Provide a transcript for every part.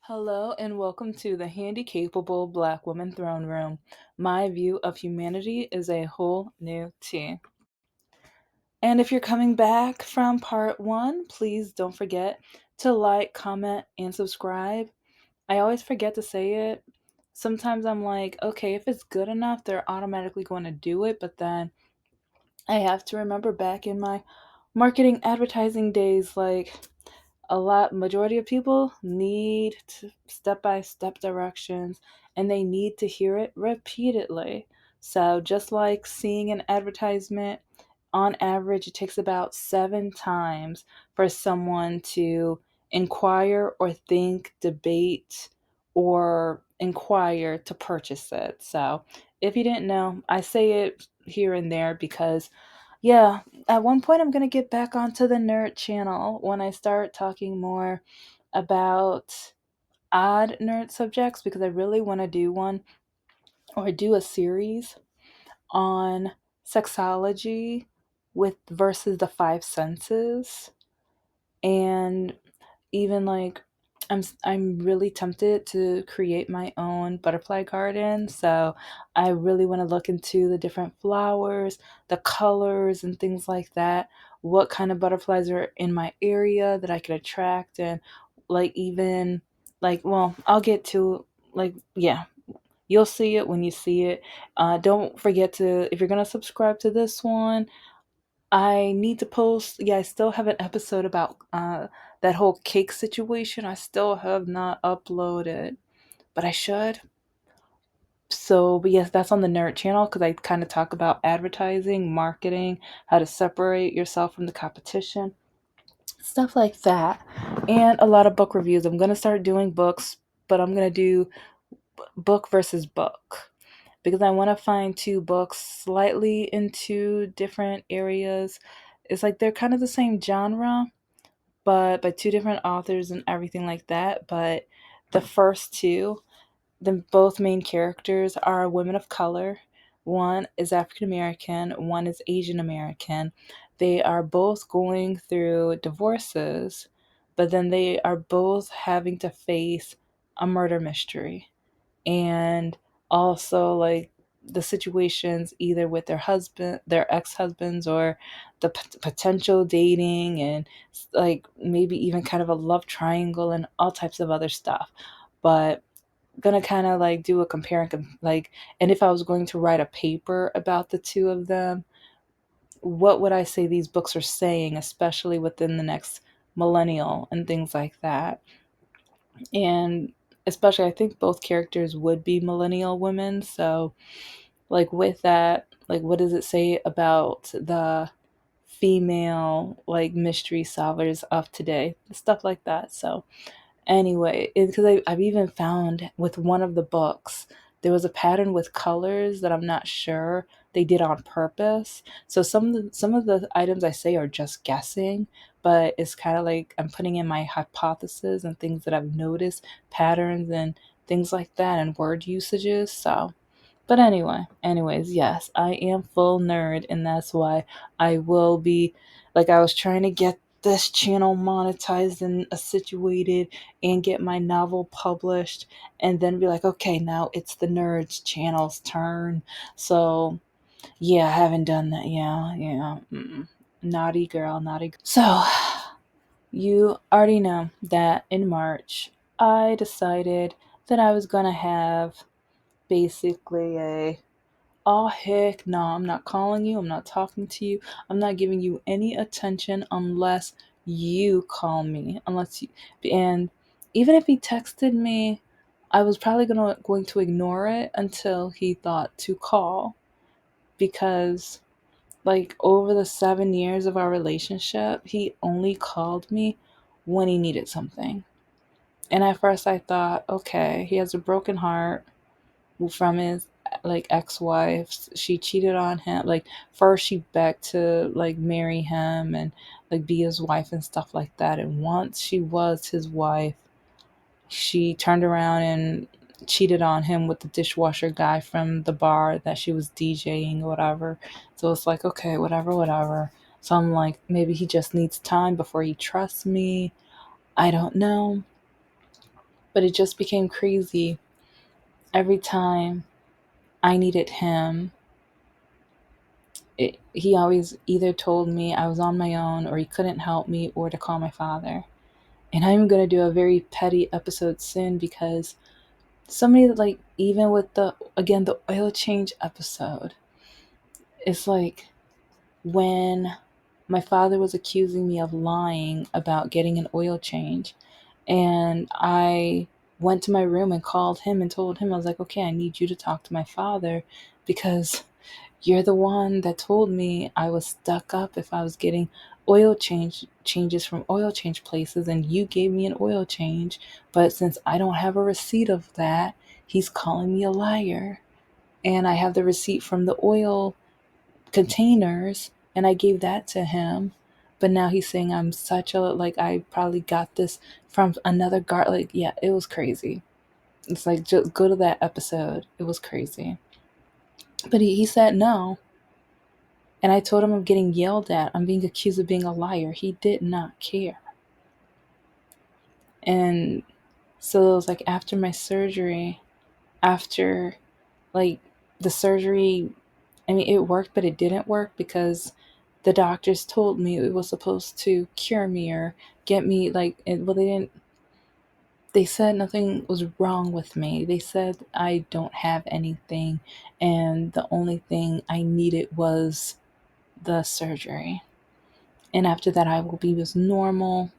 Hello and welcome to the Handicapable Black Woman Throne Room. My view of humanity is a whole new tea. And if you're coming back from part one, please don't forget to like, comment, and subscribe. I always forget to say it. Sometimes I'm like, okay, if it's good enough, they're automatically going to do it. But then I have to remember back in my marketing advertising days, like, majority of people need step by step directions and they need to hear it repeatedly. So just like seeing an advertisement, on average it takes about 7 times for someone to inquire or think, debate, or inquire to purchase it. So if you didn't know, I say it here and there because yeah, at one point I'm going to get back onto the nerd channel when I start talking more about odd nerd subjects, because I really want to do one or do a series on sexology with versus the five senses, and even like I'm really tempted to create my own butterfly garden. So I really want to look into the different flowers, the colors and things like that. What kind of butterflies are in my area that I could attract, and like even well, I'll get to yeah, you'll see it when you see it. Don't forget to, if you're gonna subscribe to this one, I need to post. Yeah, I still have an episode about that whole cake situation. I still have not uploaded, but I should. So, but yes, that's on the Nerd channel because I kind of talk about advertising, marketing, how to separate yourself from the competition, stuff like that, and a lot of book reviews. I'm gonna start doing books, but I'm gonna do book versus book because I want to find two books slightly into different areas. It's like they're kind of the same genre, but by two different authors and everything like that. But the first two, the both main characters are women of color. One is African American, one is Asian American. They are both going through divorces, but then they are both having to face a murder mystery, and also like the situations either with their ex-husbands, or the potential dating, and like maybe even kind of a love triangle and all types of other stuff. But gonna kind of like do a like, and if I was going to write a paper about the two of them, what would I say these books are saying, especially within the next millennial and things like that. And especially I think both characters would be millennial women, so like with that, like what does it say about the female like mystery solvers of today, stuff like that. So anyway, because I've even found with one of the books, there was a pattern with colors that I'm not sure they did on purpose. So some of the items I say are just guessing, but it's kind of like I'm putting in my hypothesis and things that I've noticed, patterns and things like that, and word usages. So but anyway, anyways, yes, I am full nerd, and that's why I will be like, I was trying to get this channel monetized and situated and get my novel published, and then be like, okay, now it's the nerds channel's turn. So yeah, I haven't done that. Yeah, yeah. Naughty girl, naughty girl. So you already know that in March I decided that I was gonna have basically a, oh, heck no, I'm not calling you. I'm not talking to you. I'm not giving you any attention unless you call me. And even if he texted me, I was probably going to ignore it until he thought to call, because like over the 7 years of our relationship, he only called me when he needed something. And at first I thought, okay, he has a broken heart from his like ex-wife. She cheated on him. Like first she begged to like marry him and like be his wife and stuff like that. And once she was his wife, she turned around and cheated on him with the dishwasher guy from the bar that she was DJing or whatever. So it's like, okay, whatever, whatever. So I'm like, maybe he just needs time before he trusts me. I don't know. But it just became crazy every time I needed him. He always either told me I was on my own or he couldn't help me or to call my father. And I'm going to do a very petty episode soon because somebody like, even with the oil change episode, it's like when my father was accusing me of lying about getting an oil change. And I went to my room and called him and told him, I was like, okay, I need you to talk to my father because you're the one that told me I was stuck up if I was getting changes from oil change places, and you gave me an oil change. But since I don't have a receipt of that, he's calling me a liar. And I have the receipt from the oil containers, and I gave that to him. But now he's saying I'm such a, like, I probably got this from another guard. Like, yeah, it was crazy. It's like, just go to that episode. It was crazy. But he said no. And I told him I'm getting yelled at. I'm being accused of being a liar. He did not care. And so it was like after my surgery, after like the surgery, I mean, it worked, but it didn't work because the doctors told me it was supposed to cure me or get me like, well, they didn't. They said nothing was wrong with me. They said I don't have anything, and the only thing I needed was the surgery. And after that, I will be as normal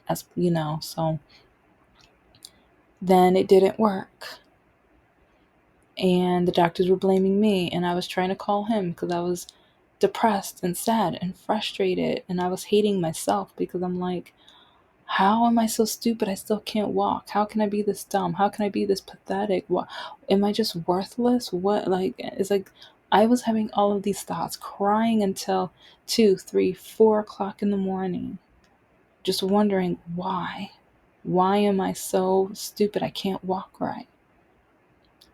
as So then it didn't work, and the doctors were blaming me, and I was trying to call him because I was depressed and sad and frustrated, and I was hating myself because I'm like, how am I so stupid I still can't walk? How can I be this dumb? How can I be this pathetic? What, am I just worthless? What, like, it's like I was having all of these thoughts, crying until 2, 3, 4 o'clock in the morning, just wondering why. Why am I so stupid I can't walk right?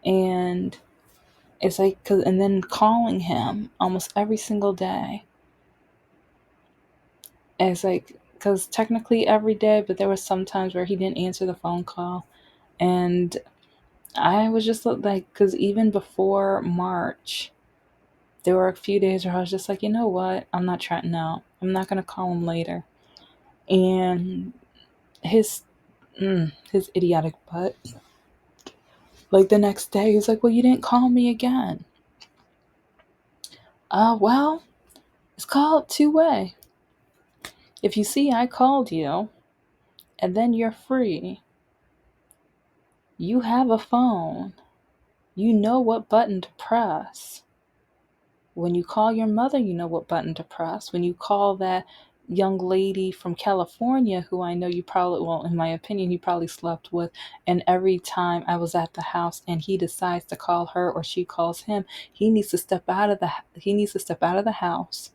And it's like, and then calling him almost every single day. And it's like, because technically every day, but there were some times where he didn't answer the phone call. And I was just like, because even before March, there were a few days where I was just like, you know what? I'm not trying, no, I'm not going to call him later. And his, his idiotic butt, like the next day, he's like, well, you didn't call me again. Well, it's called two-way. If you see I called you and then you're free, you have a phone. You know what button to press. When you call your mother, you know what button to press. When you call that young lady from California, who I know you probably, well, in my opinion, you probably slept with, and every time I was at the house and he decides to call her or she calls him, he needs to step out of the house.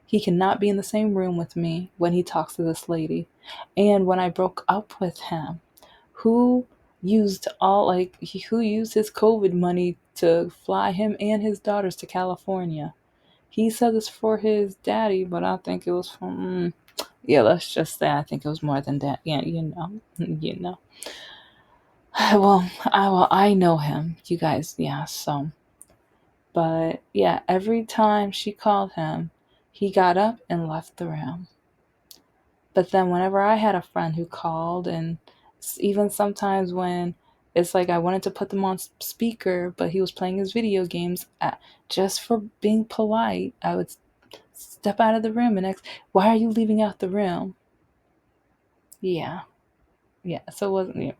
He cannot be in the same room with me when he talks to this lady. And when I broke up with him, who who used his COVID money to fly him and his daughters to California? He said this for his daddy, but I think it was from, yeah, let's just say I think it was more than that. Yeah, you know. I know him, you guys. Yeah, so, but yeah, every time she called him, he got up and left the room. But then whenever I had a friend who called, and even sometimes when it's like I wanted to put them on speaker, but he was playing his video games, just for being polite, I would step out of the room and ask, why are you leaving out the room? Yeah. Yeah. So it wasn't, yeah.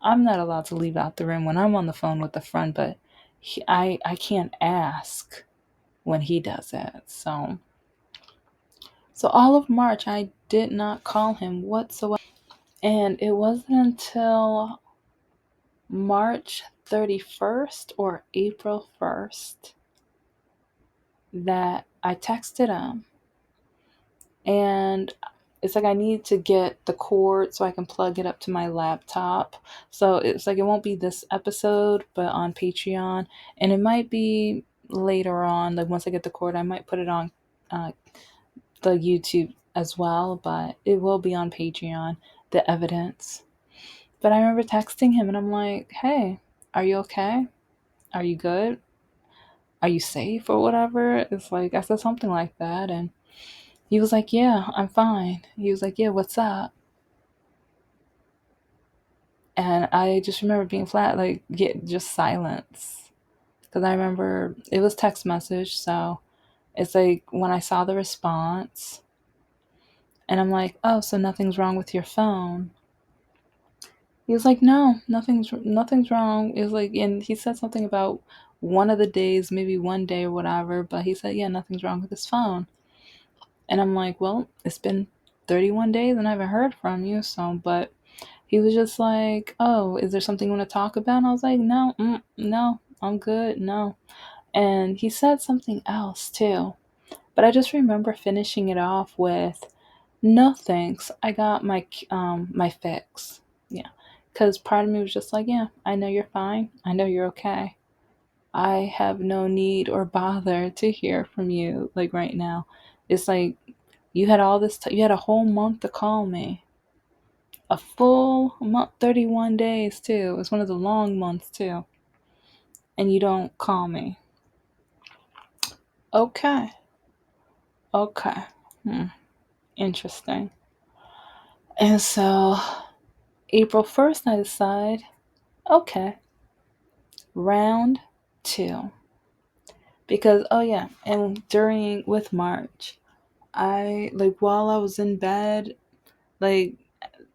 I'm not allowed to leave out the room when I'm on the phone with a friend, but I can't ask when he does it. So all of March, I did not call him whatsoever. And it wasn't until March 31st or April 1st that I texted him. And it's like I need to get the cord so I can plug it up to my laptop. So it's like it won't be this episode, but on Patreon. And it might be later on, like once I get the cord, I might put it on the YouTube as well, but it will be on Patreon, the evidence. But I remember texting him and I'm like, hey, are you okay? Are you good? Are you safe or whatever? It's like, I said something like that. And he was like, yeah, I'm fine. He was like, yeah, what's up? And I just remember being flat, like, get just silence. Because I remember it was text message. So it's like when I saw the response and I'm like, oh, so nothing's wrong with your phone. He was like, no, nothing's wrong. It was like, and he said something about one of the days, maybe one day or whatever, but he said, yeah, nothing's wrong with his phone. And I'm like, well, it's been 31 days and I haven't heard from you. So, but he was just like, oh, is there something you want to talk about? And I was like, no, no, I'm good. No. And he said something else too. But I just remember finishing it off with, no thanks. I got my fix. Yeah. Cuz part of me was just like, yeah, I know you're fine. I know you're okay. I have no need or bother to hear from you like right now. It's like you had all this you had a whole month to call me. A full month, 31 days too. It's one of the long months too. And you don't call me. Okay. Okay. Hmm. Interesting. And so April 1st, I decide, okay, round two. Because, oh yeah, and during, with March, I, like, while I was in bed, like,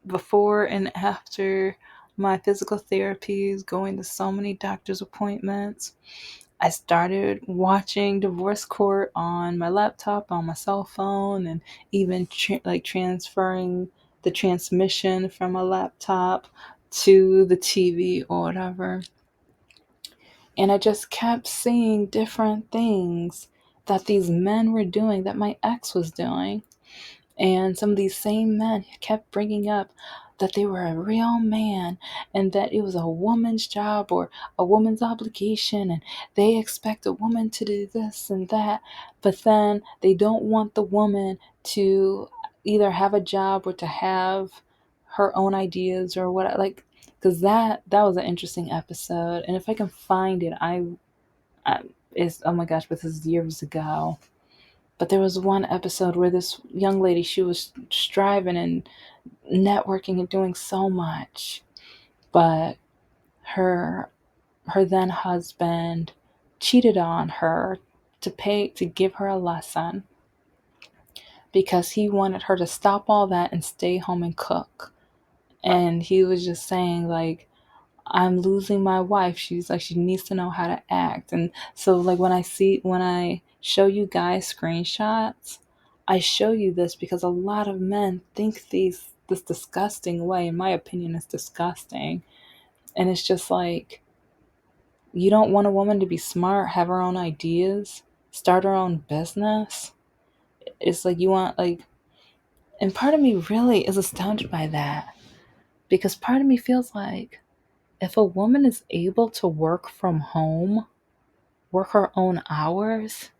before and after my physical therapies, going to so many doctor's appointments, I started watching Divorce Court on my laptop, on my cell phone, and even like transferring the transmission from a laptop to the TV or whatever. And I just kept seeing different things that these men were doing that my ex was doing. And some of these same men kept bringing up that they were a real man and that it was a woman's job or a woman's obligation and they expect a woman to do this and that. But then they don't want the woman to either have a job or to have her own ideas or what, like, because that was an interesting episode. And if I can find it, I is, oh my gosh, but this is years ago. But there was one episode where this young lady, she was striving and networking and doing so much, but her her then husband cheated on her to give her a lesson because he wanted her to stop all that and stay home and cook. And he was just saying, like, I'm losing my wife. She's like, she needs to know how to act. And so, like, when I show you guys screenshots, I show you this because a lot of men think this disgusting way. In my opinion, it's disgusting. And it's just like, you don't want a woman to be smart, have her own ideas, start her own business. It's like you want, like, and part of me really is astounded by that because part of me feels like if a woman is able to work from home, work her own hours,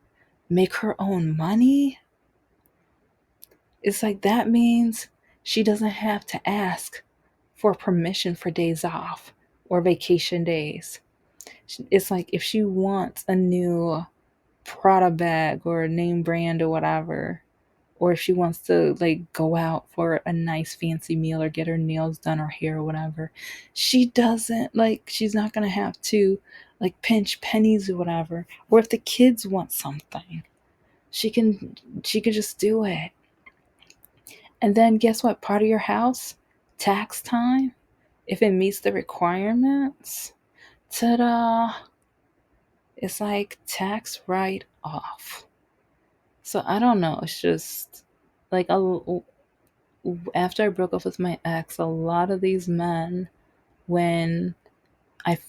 make her own money, it's like that means she doesn't have to ask for permission for days off or vacation days. It's like if she wants a new Prada bag or a name brand or whatever, or if she wants to, like, go out for a nice fancy meal or get her nails done or hair or whatever, she doesn't, like, she's not gonna have to, like, pinch pennies or whatever. Or if the kids want something, she can just do it. And then guess what, part of your house, tax time, if it meets the requirements, ta-da, it's like tax write off. So I don't know, it's just like after I broke up with my ex, a lot of these men, when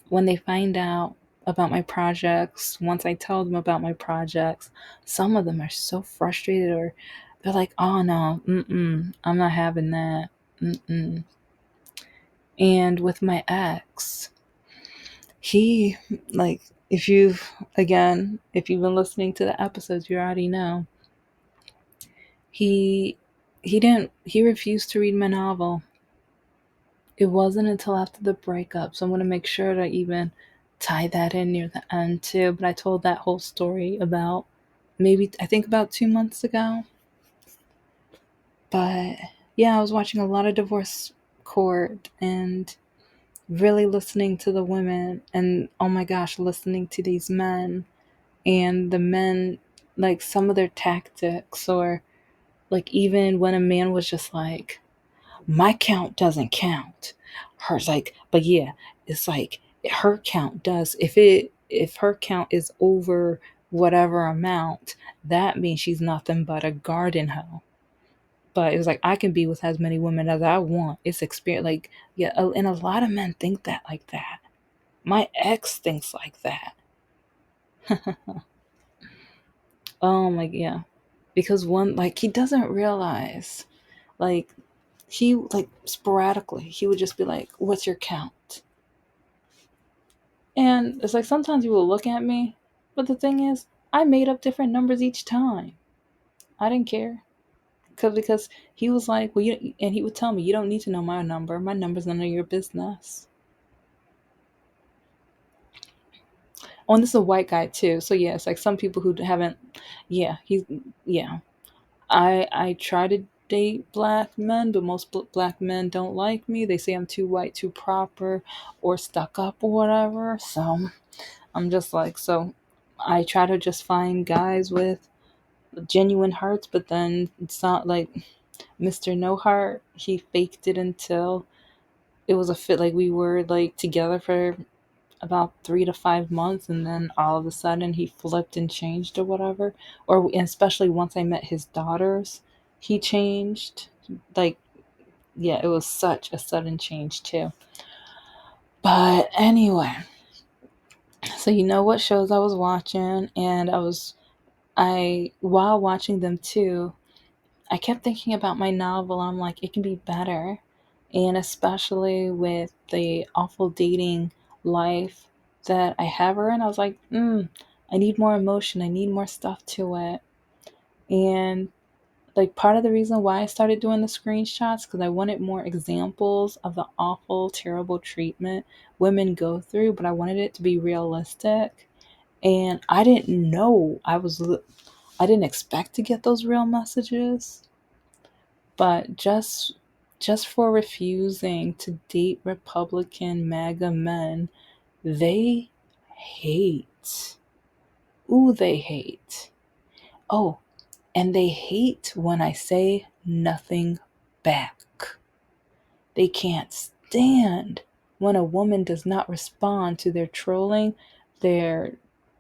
when they find out about my projects, once I tell them about my projects, some of them are so frustrated, or they're like, "Oh no, I'm not having that." Mm-mm. And with my ex, he, like, if you've been listening to the episodes, you already know he he refused to read my novel. it wasn't until after the breakup, so I'm gonna make sure to even tie that in near the end too. But I told that whole story about maybe I think about 2 months ago. But yeah, I was watching a lot of divorce court and really listening to the women, and oh my gosh, listening to these men, and the men, like some of their tactics, or like even when a man was just like, my count doesn't count. Hers like, but yeah, it's like her count does. If her count is over whatever amount, that means she's nothing but a garden hoe. But it was like I can be with as many women as I want. It's experience, like yeah, and a lot of men think that like that. My ex thinks like that. Oh my yeah, because one like he doesn't realize like he like sporadically he would just be like, "What's your count?" And it's like sometimes you will look at me, but the thing is, I made up different numbers each time. I didn't care because he was like, well, and he would tell me, you don't need to know my number. My number's none of your business. Oh, and this is a white guy too, so yeah, it's like some people who haven't. Yeah, he's yeah. I try to date black men, but most black men don't like me. They say I'm too white, too proper, or stuck up or whatever. So I'm just like so. I try to just find guys with genuine hearts, but then it's not like Mr. No Heart. He faked it until it was a fit. Like we were like together for about 3 to 5 months, and then all of a sudden he flipped and changed or whatever. Or especially once I met his daughters, he changed. Like yeah, it was such a sudden change too. But anyway, so you know what shows I was watching, and I while watching them too, I kept thinking about my novel. I'm like, it can be better. And especially with the awful dating life that I have her in, I was like, I need more emotion. I need more stuff to it. And like part of the reason why I started doing the screenshots, because I wanted more examples of the awful, terrible treatment women go through, but I wanted it to be realistic. And I didn't know I didn't expect to get those real messages. But just for refusing to date Republican MAGA men, they hate. Ooh, they hate. Oh, and they hate when I say nothing back. They can't stand when a woman does not respond to their trolling, their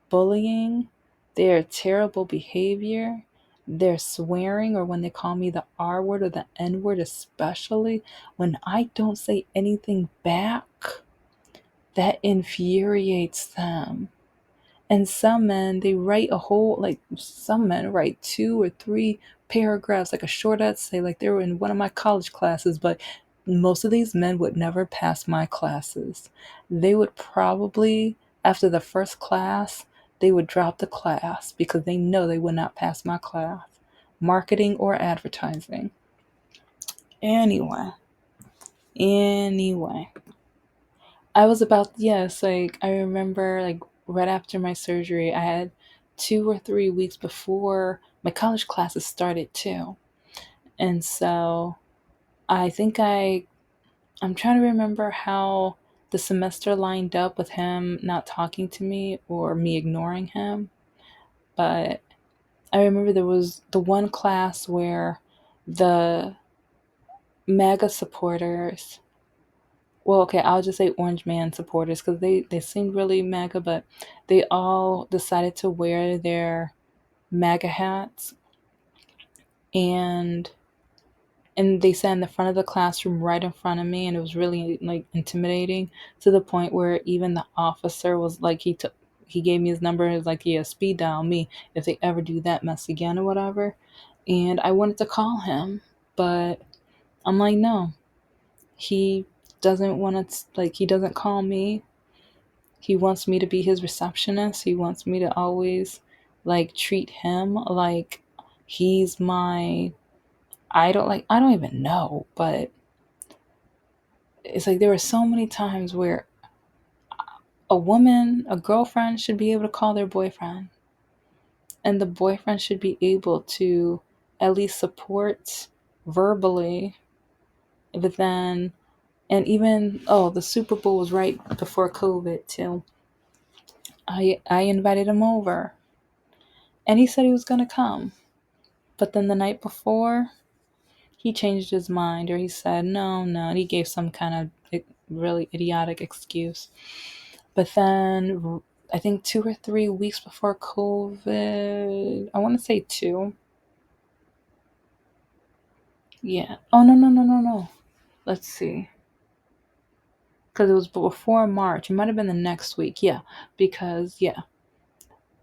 bullying, their terrible behavior, their swearing, or when they call me the R word or the N word, especially when I don't say anything back. That infuriates them. And some men, they write a whole, like, some men write 2 or 3 paragraphs, like a short essay, like they were in one of my college classes, but most of these men would never pass my classes. They would probably, after the first class, they would drop the class because they know they would not pass my class, marketing or advertising. Anyway, anyway. I was about, yes, like I remember like right after my surgery, I had 2 or 3 weeks before my college classes started too. And so I think I'm trying to remember how the semester lined up with him not talking to me or me ignoring him. But I remember there was the one class where the MAGA supporters, well, okay, I'll just say Orange Man supporters because they seemed really MAGA, but they all decided to wear their MAGA hats, and they sat in the front of the classroom right in front of me, and it was really like intimidating to the point where even the officer was like he gave me his number and was like, yeah, speed dial me if they ever do that mess again or whatever. And I wanted to call him, but I'm like, no, he doesn't want to, like, he doesn't call me. He wants me to be his receptionist. He wants me to always like treat him like he's my idol. Like I don't even know, but it's like there were so many times where a girlfriend should be able to call their boyfriend, and the boyfriend should be able to at least support verbally, but then, and even, oh, the Super Bowl was right before COVID too. I invited him over, and he said he was gonna come, but then the night before, he changed his mind, or he said no, no, and he gave some kind of really idiotic excuse. But then I think 2 or 3 weeks before COVID, I want to say two. Yeah. Oh, no, no, no, no, no. Let's see. Because it was before March. It might have been the next week. Yeah. Because, yeah,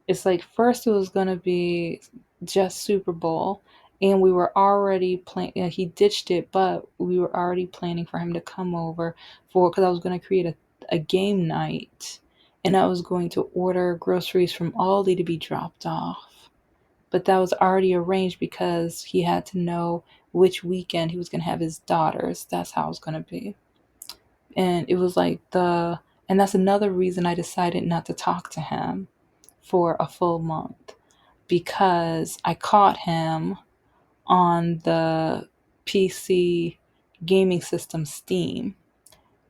it's like first it was going to be just Super Bowl. And we were already planning, he ditched it, but we were already planning for him to come over because I was going to create a game night. And I was going to order groceries from Aldi to be dropped off. But that was already arranged because he had to know which weekend he was going to have his daughters. That's how it was going to be. And it was like and that's another reason I decided not to talk to him for a full month, because I caught him on the PC gaming system Steam,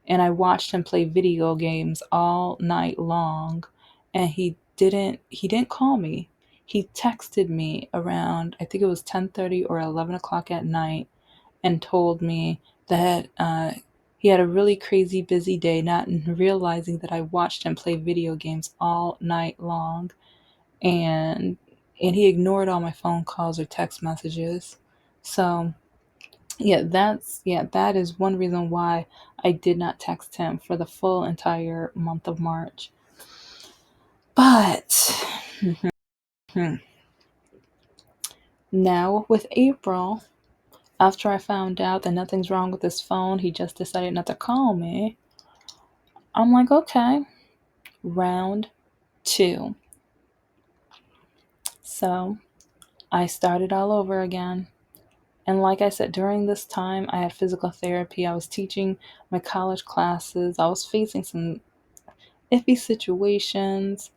and I watched him play video games all night long, and he didn't call me. He texted me around, I think it was 10:30 or 11 o'clock at night, and told me that he had a really crazy busy day, not realizing that I watched him play video games all night long, and he ignored all my phone calls or text messages. So that is one reason why I did not text him for the full entire month of March. But now with April, after I found out that nothing's wrong with his phone, he just decided not to call me. I'm like, okay, round two. So I started all over again. And like I said, during this time, I had physical therapy. I was teaching my college classes. I was facing some iffy situations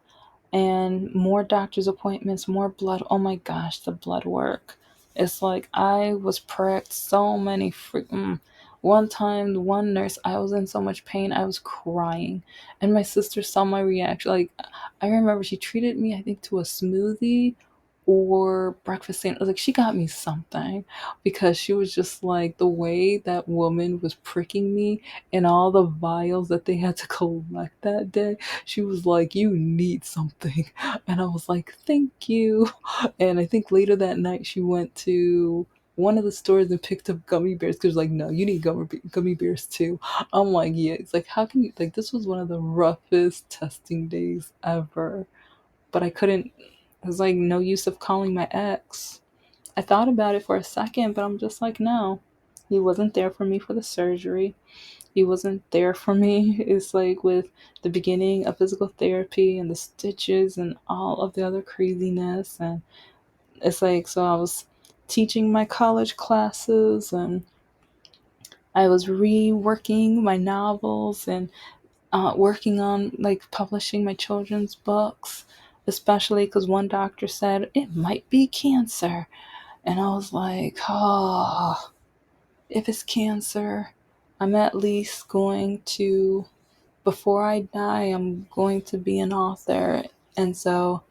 and more doctor's appointments, more blood. Oh my gosh, the blood work. It's like I was pricked so many one time, one nurse, I was in so much pain, I was crying. And my sister saw my reaction. Like, I remember she treated me, I think, to a smoothie or breakfast sandwich. Like, she got me something because she was just like, the way that woman was pricking me and all the vials that they had to collect that day, she was like, you need something. And I was like, thank you. And I think later that night she went to one of the stores and picked up gummy bears because like, no, you need gummy bears too. I'm like, yeah. It's like, how can you, like, this was one of the roughest testing days ever. But I couldn't, it was like no use of calling my ex. I thought about it for a second, but I'm just like, no. He wasn't there for me for the surgery. He wasn't there for me. It's like with the beginning of physical therapy and the stitches and all of the other craziness. And it's like, so I was teaching my college classes, and I was reworking my novels, and working on like publishing my children's books, especially because one doctor said it might be cancer. And I was like, oh, if it's cancer, I'm at least going to, before I die, I'm going to be an author. And so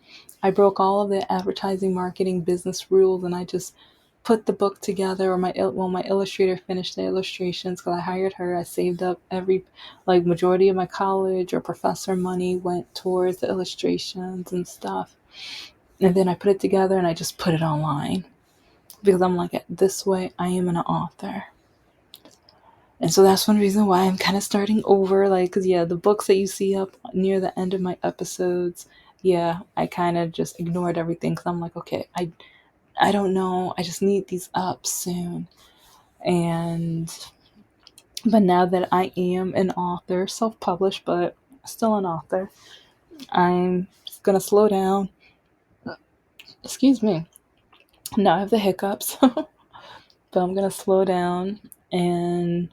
I broke all of the advertising, marketing, business rules, and I just put the book together. Or my illustrator finished the illustrations because I hired her. I saved up every, like, majority of my college or professor money went towards the illustrations and stuff. And then I put it together and I just put it online because I'm like, this way I am an author. And so that's one reason why I'm kind of starting over. Like, because, yeah, the books that you see up near the end of my episodes, yeah, I kind of just ignored everything because I'm like, okay, I don't know. I just need these up soon. And, but now that I am an author, self-published, but still an author, I'm going to slow down. Excuse me. Now I have the hiccups, but I'm going to slow down and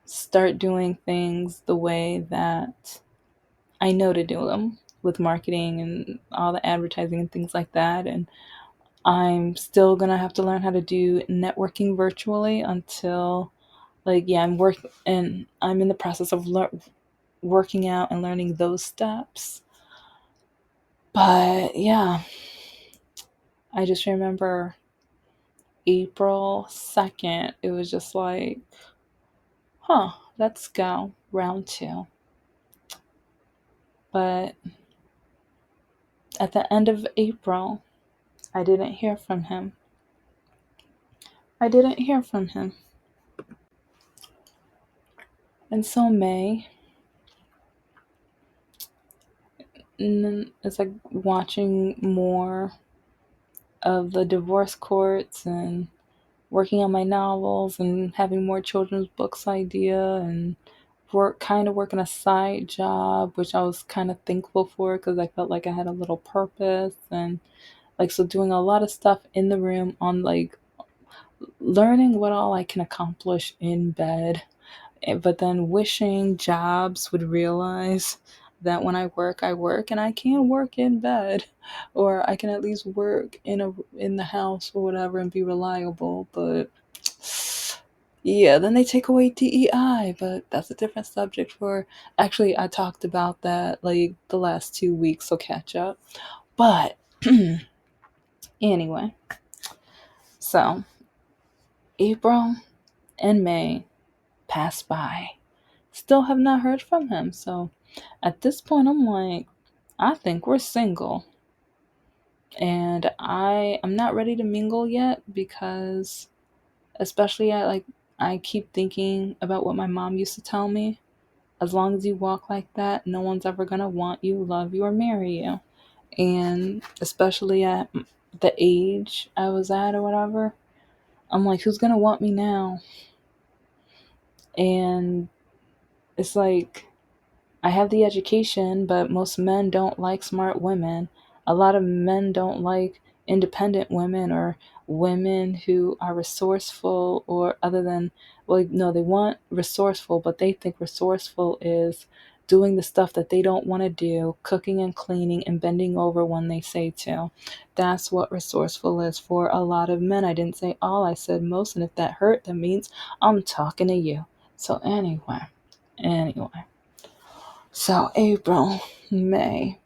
start doing things the way that I know to do them with marketing and all the advertising and things like that. And I'm still gonna have to learn how to do networking virtually until, like, yeah, I'm in the process of working out and learning those steps. But yeah, I just remember April 2nd, it was just like, huh, let's go round two. But at the end of April, I didn't hear from him. I didn't hear from him. And so May, it's like watching more of the divorce courts and working on my novels and having more children's books idea and working a side job, which I was kind of thankful for because I felt like I had a little purpose. And like, so doing a lot of stuff in the room on like learning what all I can accomplish in bed, but then wishing jobs would realize that when I work, and I can work in bed, or I can at least work in the house or whatever and be reliable. But yeah, then they take away DEI, but that's a different subject for. Actually, I talked about that like the last 2 weeks, so catch up. But anyway, so April and May passed by. Still have not heard from him. So at this point, I'm like, I think we're single. And I'm not ready to mingle yet because, especially I keep thinking about what my mom used to tell me. As long as you walk like that, no one's ever going to want you, love you, or marry you. And especially at the age I was at or whatever, I'm like, who's going to want me now? And it's like, I have the education, but most men don't like smart women. A lot of men don't like independent women or women who are resourceful or other than, well, no, they want resourceful, but they think resourceful is doing the stuff that they don't want to do, cooking and cleaning and bending over when they say to. That's what resourceful is for a lot of men. I didn't say all, I said most, and if that hurt, that means I'm talking to you. So anyway. So April, May,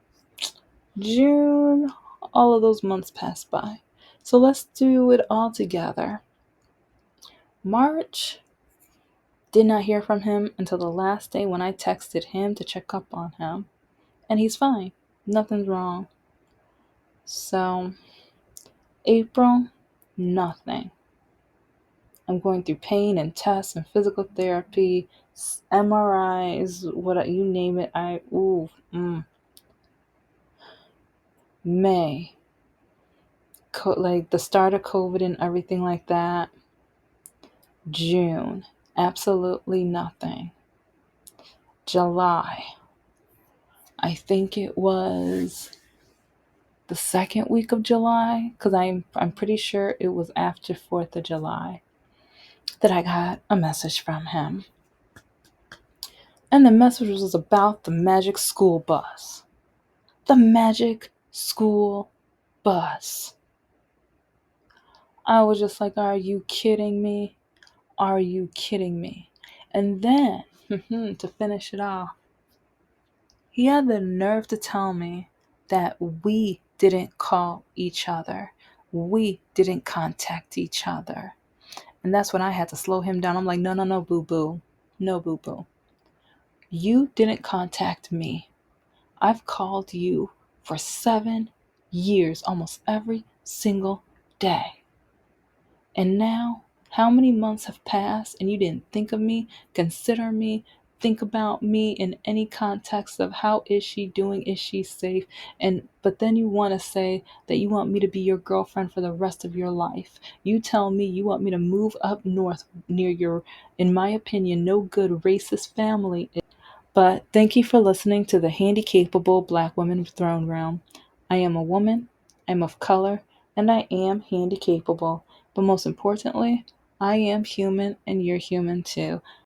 June, all of those months passed by. So let's do it all together. March, did not hear from him until the last day when I texted him to check up on him. And he's fine. Nothing's wrong. So April, nothing. I'm going through pain and tests and physical therapy, MRIs, you name it. May, like the start of COVID and everything like that. June, absolutely nothing. July, I think it was the second week of July, because I'm pretty sure it was after 4th of July that I got a message from him. And the message was about the magic school bus. The magic school bus. I was just like, are you kidding me? Are you kidding me? And then, to finish it off, he had the nerve to tell me that we didn't call each other. We didn't contact each other. And that's when I had to slow him down. I'm like, no, boo-boo. No, boo-boo. You didn't contact me. I've called you for 7 years, almost every single day. And now, how many months have passed and you didn't think of me, consider me, think about me in any context of how is she doing, is she safe? But then you want to say that you want me to be your girlfriend for the rest of your life. You tell me you want me to move up north near your, in my opinion, no good racist family. But thank you for listening to the Handicapable Black Women Throne Room. I am a woman, I'm of color, and I am handicapable. But most importantly, I am human and you're human too.